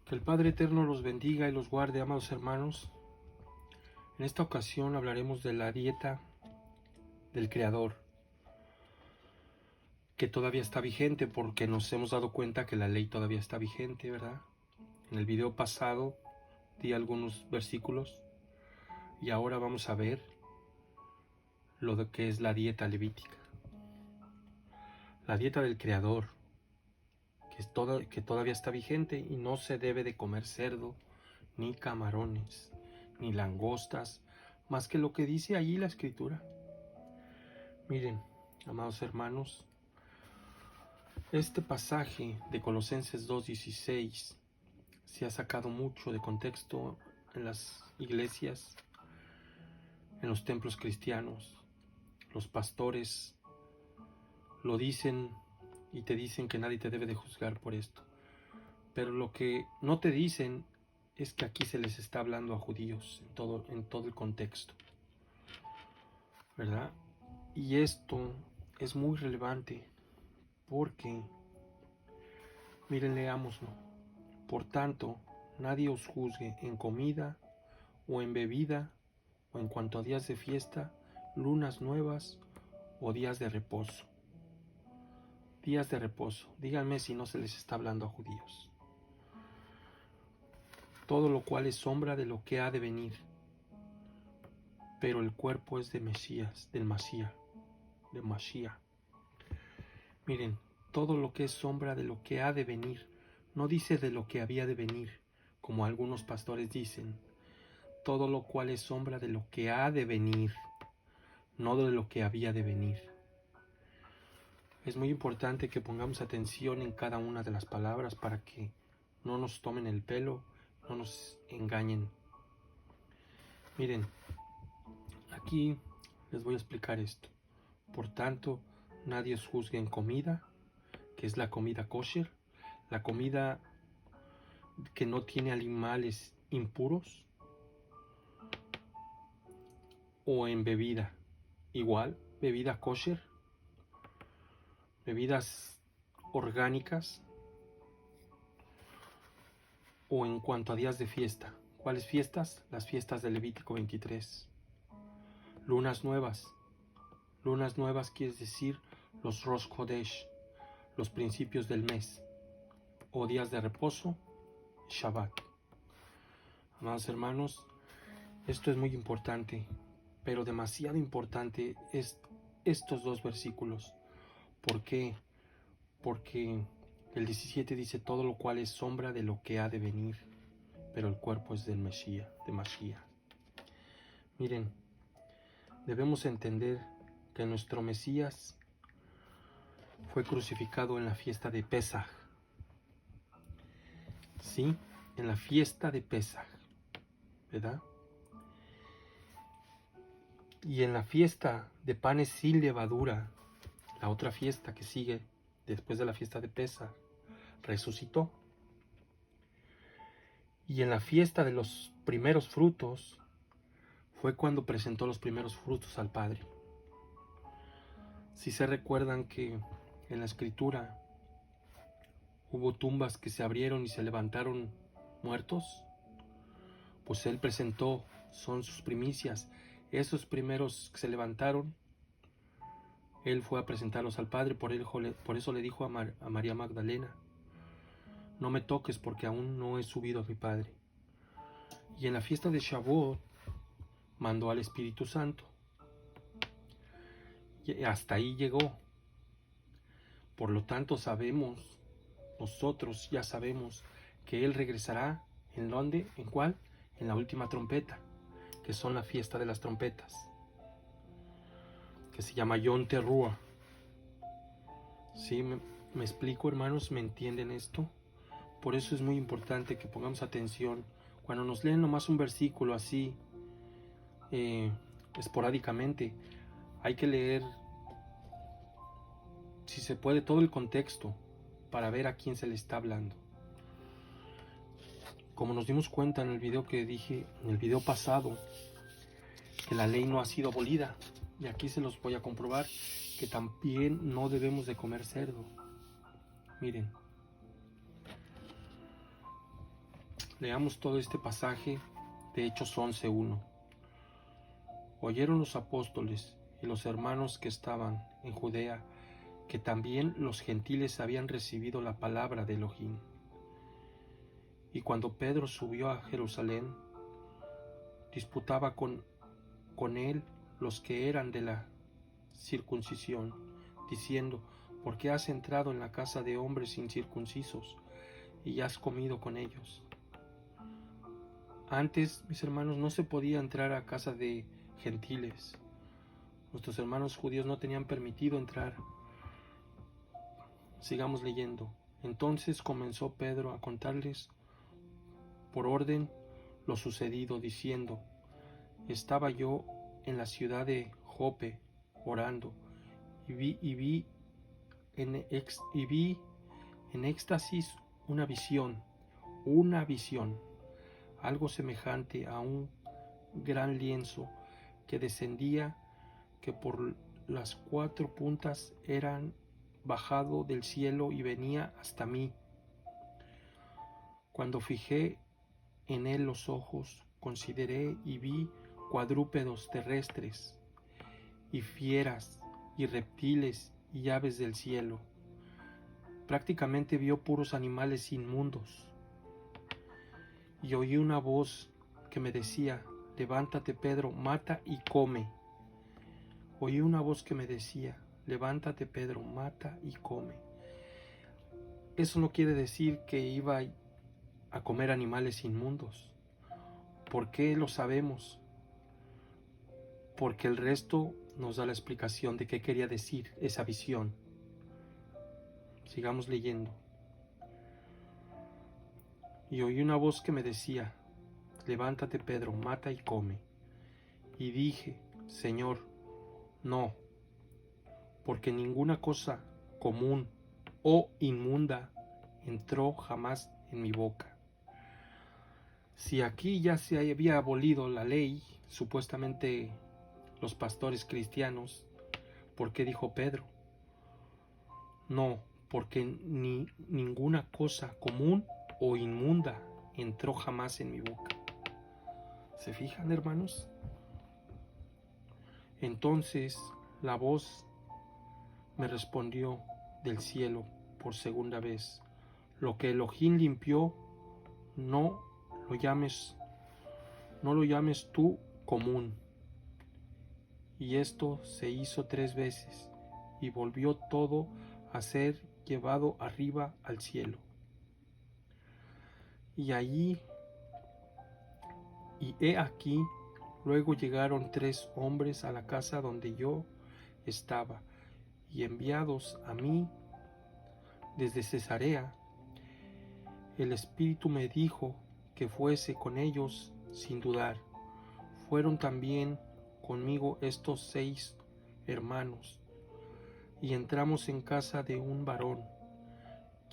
Que el Padre Eterno los bendiga y los guarde, amados hermanos. En esta ocasión hablaremos de la dieta del Creador, que todavía está vigente porque nos hemos dado cuenta que la ley todavía está vigente, ¿verdad? En el video pasado di algunos versículos y ahora vamos a ver lo de que es la dieta levítica. La dieta del Creador, que todavía está vigente y no se debe de comer cerdo, ni camarones, ni langostas, más que lo que dice allí la Escritura. Miren, amados hermanos, este pasaje de Colosenses 2:16 se ha sacado mucho de contexto en las iglesias, en los templos cristianos. Los pastores lo dicen y te dicen que nadie te debe de juzgar por esto. Pero lo que no te dicen es que aquí se les está hablando a judíos en todo el contexto, ¿verdad? Y esto es muy relevante porque, miren, leámoslo. Por tanto, nadie os juzgue en comida o en bebida o en cuanto a días de fiesta, lunas nuevas o días de reposo. Días de reposo. Díganme si no se les está hablando a judíos. Todo lo cual es sombra de lo que ha de venir. Pero el cuerpo es de Mesías, del Masía, de Mashiach. Miren, todo lo que es sombra de lo que ha de venir. No dice de lo que había de venir, como algunos pastores dicen. Todo lo cual es sombra de lo que ha de venir, no de lo que había de venir. Es muy importante que pongamos atención en cada una de las palabras para que no nos tomen el pelo, no nos engañen. Miren, aquí les voy a explicar esto. Por tanto, nadie os juzgue en comida, que es la comida kosher, la comida que no tiene animales impuros, o en bebida, igual, bebida kosher, bebidas orgánicas, o en cuanto a días de fiesta. ¿Cuáles fiestas? Las fiestas de Levítico 23. Lunas nuevas. Lunas nuevas quiere decir los Rosh Chodesh, los principios del mes, o días de reposo, Shabbat. Amados hermanos, esto es muy importante, pero demasiado importante es estos dos versículos. ¿Por qué? Porque el 17 dice todo lo cual es sombra de lo que ha de venir, pero el cuerpo es del Mesías, de Mashiach. Miren, debemos entender que nuestro Mesías fue crucificado en la fiesta de Pesaj. Sí, en la fiesta de Pesaj, ¿verdad? Y en la fiesta de panes sin levadura, la otra fiesta que sigue después de la fiesta de Pesaj, resucitó. Y en la fiesta de los primeros frutos fue cuando presentó los primeros frutos al Padre. Si se recuerdan que en la Escritura hubo tumbas que se abrieron y se levantaron muertos, pues Él presentó, son sus primicias. Esos primeros que se levantaron, Él fue a presentarlos al Padre. Por eso le dijo a María Magdalena, no me toques porque aún no he subido a mi Padre. Y en la fiesta de Shavuot mandó al Espíritu Santo. Y hasta ahí llegó. Por lo tanto sabemos, nosotros ya sabemos que Él regresará. ¿En dónde? ¿En cuál? En la última trompeta, que son la fiesta de las trompetas, que se llama Yom Teruah. ¿Sí? ¿Me explico, hermanos? ¿Me entienden esto? Por eso es muy importante que pongamos atención. Cuando nos leen nomás un versículo así, esporádicamente, hay que leer, si se puede, todo el contexto para ver a quién se le está hablando. Como nos dimos cuenta en el video que dije, en el video pasado, que la ley no ha sido abolida. Y aquí se los voy a comprobar que también no debemos de comer cerdo. Miren. Leamos todo este pasaje de Hechos 11:1. Oyeron los apóstoles y los hermanos que estaban en Judea que también los gentiles habían recibido la palabra de Elohim. Y cuando Pedro subió a Jerusalén, disputaba con él los que eran de la circuncisión, diciendo: ¿por qué has entrado en la casa de hombres incircuncisos y has comido con ellos? Antes, mis hermanos, no se podía entrar a casa de gentiles. Nuestros hermanos judíos no tenían permitido entrar. Sigamos leyendo. Entonces comenzó Pedro a contarles por orden lo sucedido, diciendo: estaba yo en la ciudad de Jope orando y vi en éxtasis una visión, algo semejante a un gran lienzo que descendía, que por las 4 puntas eran bajado del cielo y venía hasta mí. Cuando fijé en él los ojos, consideré y vi cuadrúpedos terrestres y fieras y reptiles y aves del cielo. Prácticamente vio puros animales inmundos. Y oí una voz que me decía: levántate, Pedro, mata y come. Oí una voz que me decía: levántate, Pedro, mata y come. Eso no quiere decir que iba a comer animales inmundos. ¿Por qué lo sabemos? Porque el resto nos da la explicación de qué quería decir esa visión. Sigamos leyendo. Y oí una voz que me decía: levántate, Pedro, mata y come. Y dije: Señor, no, porque ninguna cosa común o inmunda entró jamás en mi boca. Si aquí ya se había abolido la ley, supuestamente los pastores cristianos, ¿por qué dijo Pedro? No, porque ninguna cosa común o inmunda entró jamás en mi boca. ¿Se fijan, hermanos? Entonces la voz me respondió del cielo por segunda vez: lo que Elohim limpió, no lo llames tú común. Y esto se hizo 3 veces, y volvió todo a ser llevado arriba al cielo. Y he aquí, luego llegaron 3 hombres a la casa donde yo estaba, y enviados a mí desde Cesarea. El Espíritu me dijo que fuese con ellos sin dudar. Fueron también conmigo estos 6 hermanos, y entramos en casa de un varón,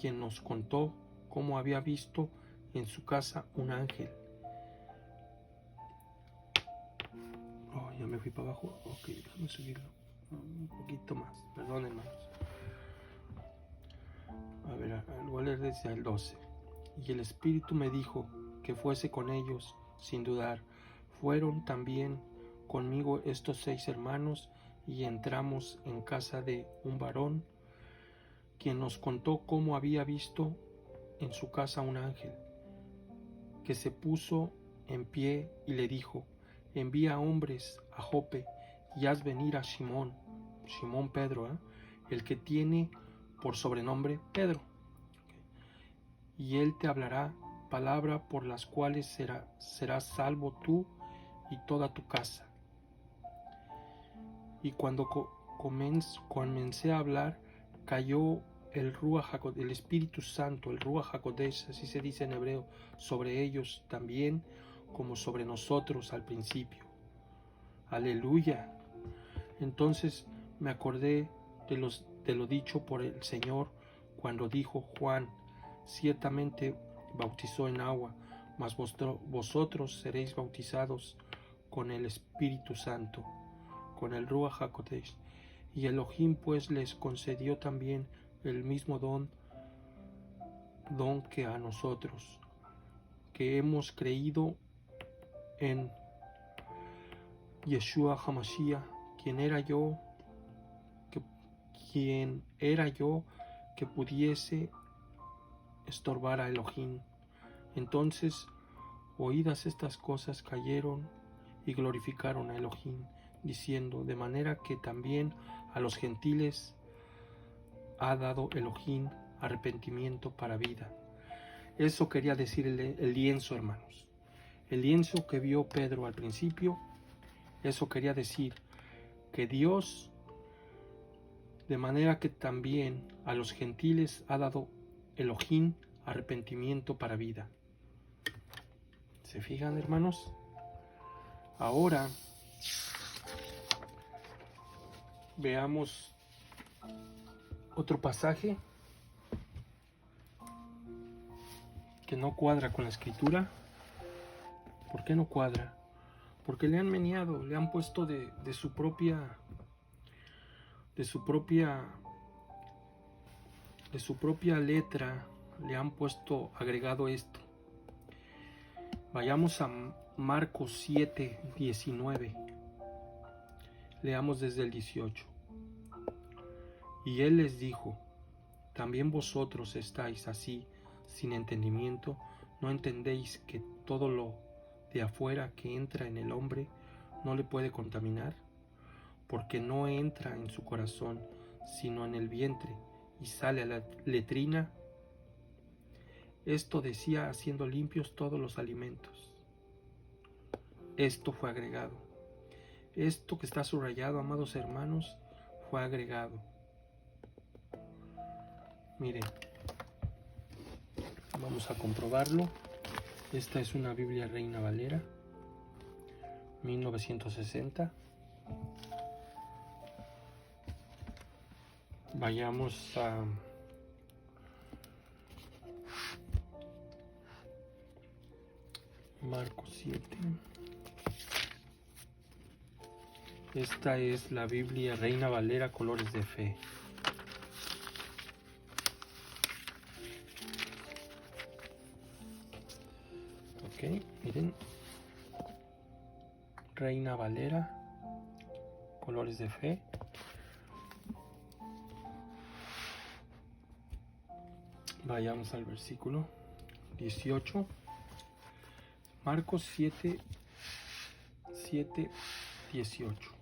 quien nos contó cómo había visto en su casa un ángel. Oh, ya me fui para abajo. Ok, déjame subirlo un poquito más. Perdón, hermanos. A ver, voy a leer desde el 12. Y el Espíritu me dijo que fuese con ellos sin dudar. Fueron también conmigo estos 6 hermanos, y entramos en casa de un varón, quien nos contó cómo había visto en su casa un ángel, que se puso en pie y le dijo: envía hombres a Jope y haz venir a Simón Pedro, el que tiene por sobrenombre Pedro, y él te hablará palabra por las cuales serás salvo tú y toda tu casa. Y cuando comencé a hablar, cayó el Espíritu Santo, el Ruach HaKodesh, así se dice en hebreo, sobre ellos también, como sobre nosotros al principio. Aleluya. Entonces me acordé de lo dicho por el Señor cuando dijo: Juan ciertamente bautizó en agua, mas vosotros seréis bautizados con el Espíritu Santo, con el Ruach HaKodesh. Y Elohim pues les concedió también el mismo don que a nosotros, que hemos creído en Yeshua HaMashiach, quien era yo que pudiese estorbar a Elohim. Entonces, oídas estas cosas, cayeron y glorificaron a Elohim, diciendo: de manera que también a los gentiles ha dado Elohim arrepentimiento para vida. Eso quería decir el lienzo, hermanos. El lienzo que vio Pedro al principio, eso quería decir que Dios, de manera que también a los gentiles ha dado Elohim arrepentimiento para vida. ¿Se fijan, hermanos? Ahora veamos otro pasaje que no cuadra con la escritura. ¿Por qué no cuadra? Porque le han meneado, le han puesto de su propia letra, le han puesto agregado esto. Vayamos a Marcos 7:19. Leamos desde el 18. Y él les dijo: ¿también vosotros estáis así sin entendimiento? ¿No entendéis que todo lo de afuera que entra en el hombre no le puede contaminar? Porque no entra en su corazón, sino en el vientre, y sale a la letrina. Esto decía haciendo limpios todos los alimentos. Esto fue agregado. Esto que está subrayado, amados hermanos, fue agregado. Miren, vamos a comprobarlo. Esta es una Biblia Reina Valera 1960. Vayamos a Marcos 7. Esta es la Biblia Reina Valera Colores de Fe. Ok, miren. Reina Valera Colores de Fe. Vayamos al versículo 18. Marcos 7:18.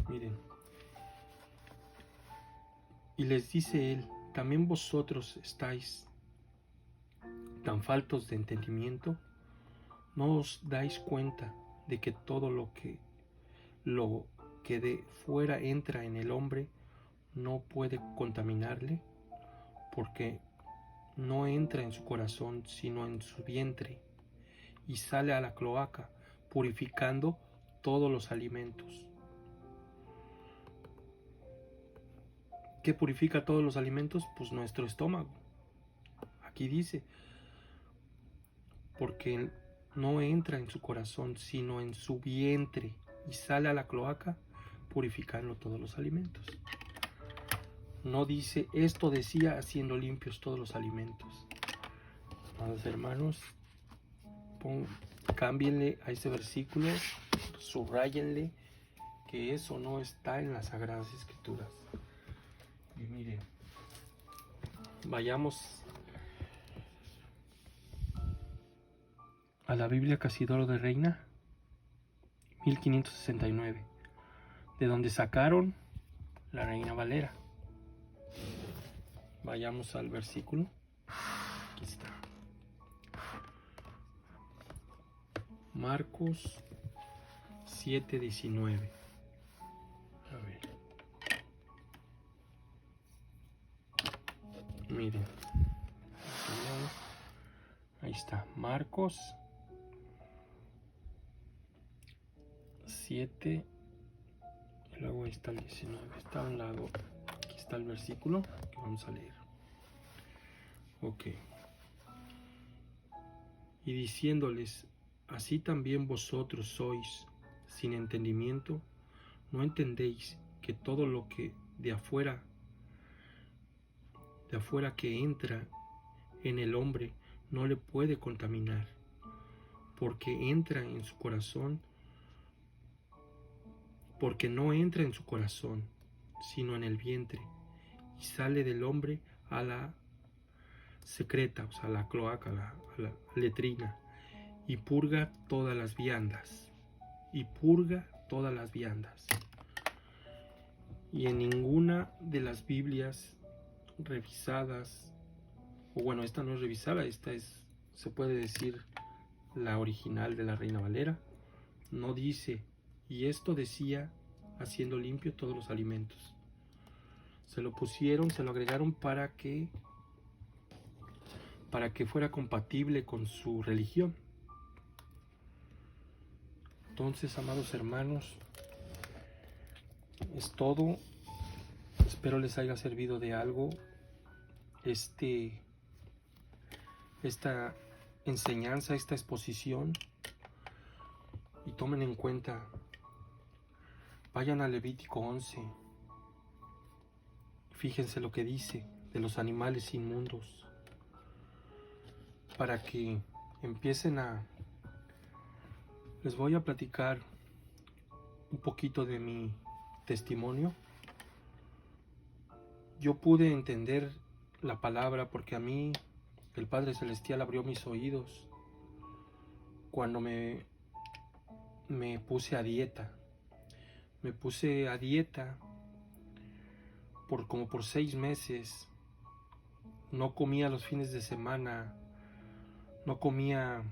Miren. Y les dice él: ¿también vosotros estáis tan faltos de entendimiento? ¿No os dais cuenta de que todo lo que de fuera entra en el hombre no puede contaminarle? Porque no entra en su corazón, sino en su vientre, y sale a la cloaca, purificando todos los alimentos. ¿Qué purifica todos los alimentos? Pues nuestro estómago. Aquí dice, porque no entra en su corazón, sino en su vientre, y sale a la cloaca, purificando todos los alimentos. No dice, esto decía haciendo limpios todos los alimentos. Amados hermanos, cámbienle a ese versículo, subrayenle que eso no está en las Sagradas Escrituras. Y miren, vayamos a la Biblia Casidoro de Reina 1569, de donde sacaron la Reina Valera. Vayamos al versículo. Aquí está. Marcos 7:19. A ver. Miren. Ahí está. Marcos 7. Y luego ahí está el 19. Está a un lado. Aquí está el versículo que vamos a leer. Ok. Y diciéndoles: así también vosotros sois sin entendimiento, ¿no entendéis que todo lo que de afuera que entra en el hombre no le puede contaminar, porque entra en su corazón, porque no entra en su corazón, sino en el vientre, y sale del hombre a la secreta, o sea, a la cloaca, a la letrina, y purga todas las viandas, Y en ninguna de las Biblias revisadas, o bueno, esta no es revisada, esta es, se puede decir, la original de la Reina Valera, no dice, y esto decía, haciendo limpio todos los alimentos. Se lo pusieron, se lo agregaron para que fuera compatible con su religión. Entonces, amados hermanos, es todo. Espero les haya servido de algo esta enseñanza, esta exposición, y tomen en cuenta, vayan a Levítico 11, fíjense lo que dice de los animales inmundos, para que empiecen les voy a platicar un poquito de mi testimonio. Yo pude entender la palabra porque a mí el Padre Celestial abrió mis oídos cuando me puse a dieta. Me puse a dieta como por 6 meses. No comía los fines de semana, no comía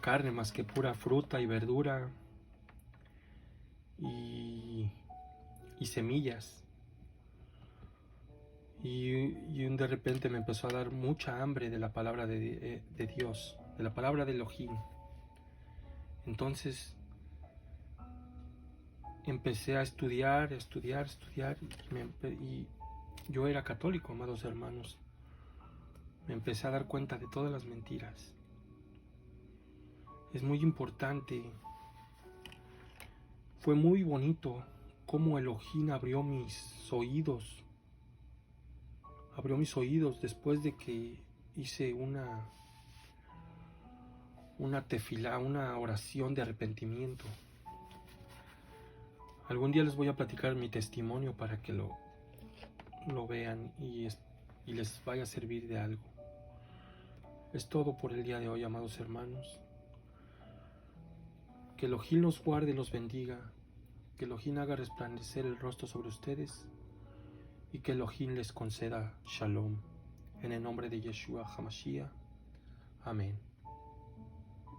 carne más que pura fruta y verdura y semillas. Y de repente me empezó a dar mucha hambre de la palabra de Dios, de la palabra de Elohim. Entonces empecé a estudiar, y yo era católico, amados hermanos. Me empecé a dar cuenta de todas las mentiras. Es muy importante. Fue muy bonito cómo Elohim abrió mis oídos. Abrió mis oídos después de que hice una tefilá, una oración de arrepentimiento. Algún día les voy a platicar mi testimonio para que lo vean y les vaya a servir de algo. Es todo por el día de hoy, amados hermanos. Que Elohim los guarde y los bendiga. Que Elohim haga resplandecer el rostro sobre ustedes. Y que Elohim les conceda Shalom. En el nombre de Yeshua HaMashiach. Amén.